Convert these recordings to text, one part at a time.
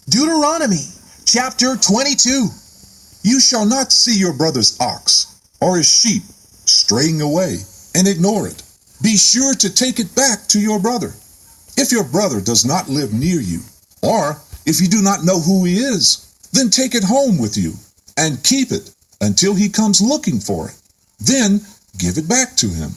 Deuteronomy Chapter 22. You shall not see your brother's ox or his sheep straying away and ignore it. Be sure to take it back to your brother. If your brother does not live near you, or if you do not know who he is, then take it home with you and keep it until he comes looking for it. Then give it back to him.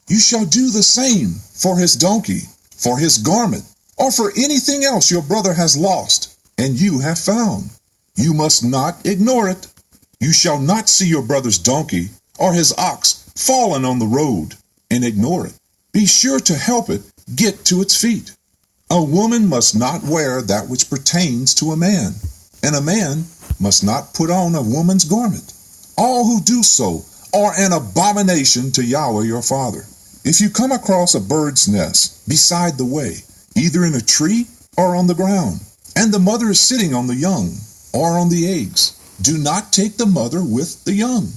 You shall do the same for his donkey, for his garment, or for anything else your brother has lost and you have found. You must not ignore it. You shall not see your brother's donkey or his ox fallen on the road and ignore it. Be sure to help it get to its feet. A woman must not wear that which pertains to a man, and a man must not put on a woman's garment. All who do so are an abomination to Yahweh your Father. If you come across a bird's nest beside the way, either in a tree or on the ground, and the mother is sitting on the young or on the eggs, do not take the mother with the young.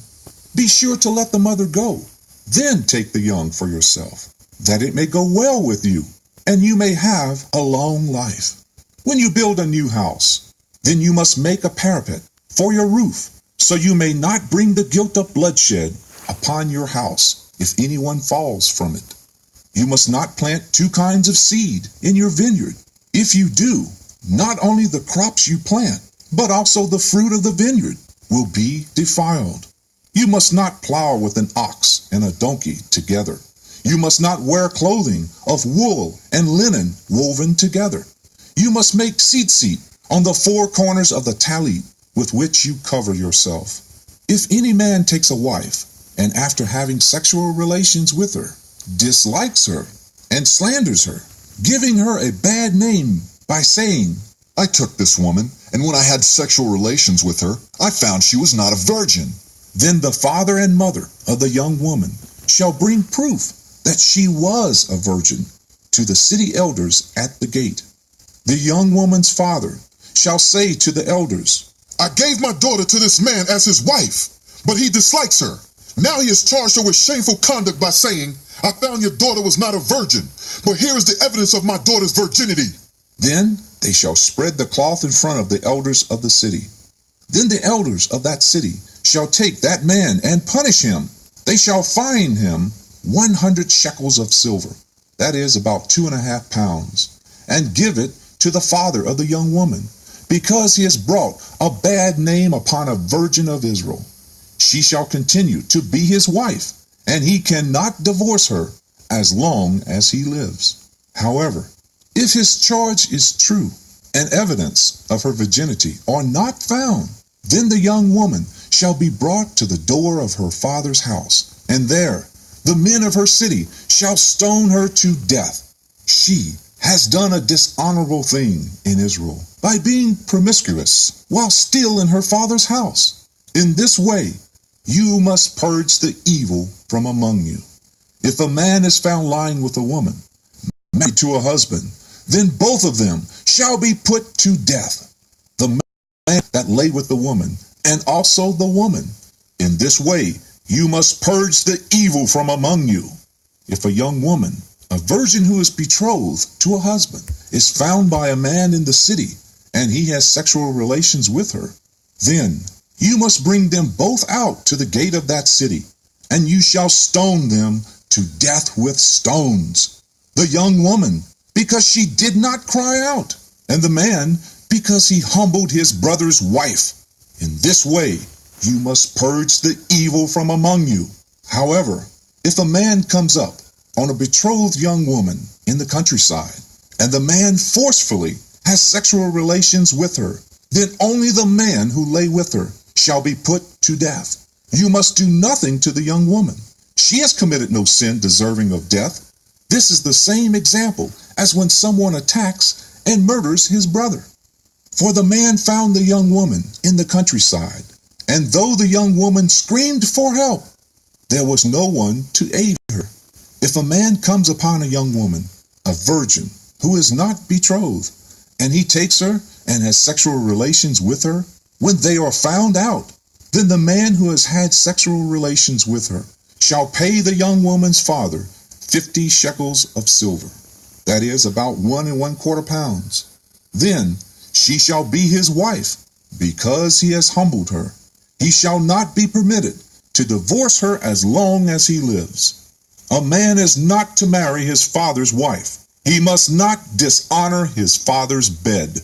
Be sure to let the mother go. Then take the young for yourself, that it may go well with you, and you may have a long life. When you build a new house, then you must make a parapet for your roof, so you may not bring the guilt of bloodshed upon your house if anyone falls from it. You must not plant two kinds of seed in your vineyard. If you do, not only the crops you plant, but also the fruit of the vineyard will be defiled. You must not plow with an ox and a donkey together. You must not wear clothing of wool and linen woven together. You must make tzitzit on the four corners of the talit with which you cover yourself. If any man takes a wife, and after having sexual relations with her, dislikes her and slanders her, giving her a bad name by saying, I took this woman, and when I had sexual relations with her, I found she was not a virgin. Then the father and mother of the young woman shall bring proof that she was a virgin to the city elders at the gate. The young woman's father shall say to the elders, I gave my daughter to this man as his wife, but he dislikes her. Now he has charged her with shameful conduct by saying, I found your daughter was not a virgin, but here is the evidence of my daughter's virginity. Then they shall spread the cloth in front of the elders of the city. Then the elders of that city shall take that man and punish him. They shall fine him 100 shekels of silver, that is about 2.5 pounds, and give it to the father of the young woman, because he has brought a bad name upon a virgin of Israel. She shall continue to be his wife, and he cannot divorce her as long as he lives. However, if his charge is true, and evidence of her virginity are not found, then the young woman shall be brought to the door of her father's house, and there the men of her city shall stone her to death. She has done a dishonorable thing in Israel by being promiscuous while still in her father's house. In this way, you must purge the evil from among you. If a man is found lying with a woman, married to a husband, then both of them shall be put to death, the man that lay with the woman, and also the woman. In this way, you must purge the evil from among you. If a young woman, a virgin who is betrothed to a husband, is found by a man in the city, and he has sexual relations with her, then you must bring them both out to the gate of that city, and you shall stone them to death with stones. The young woman, because she did not cry out, and the man, because he humbled his brother's wife. In this way, you must purge the evil from among you. However, if a man comes up on a betrothed young woman in the countryside, and the man forcefully has sexual relations with her, then only the man who lay with her shall be put to death. You must do nothing to the young woman. She has committed no sin deserving of death. This is the same example as when someone attacks and murders his brother. For the man found the young woman in the countryside, and though the young woman screamed for help, there was no one to aid her. If a man comes upon a young woman, a virgin, who is not betrothed, and he takes her and has sexual relations with her, when they are found out, then the man who has had sexual relations with her shall pay the young woman's father 50 shekels of silver, that is about 1 1/4 pounds. Then She shall be his wife, because he has humbled her. He shall not be permitted to divorce her as long as he lives. A man is not to marry his father's wife. He must not dishonor his father's bed.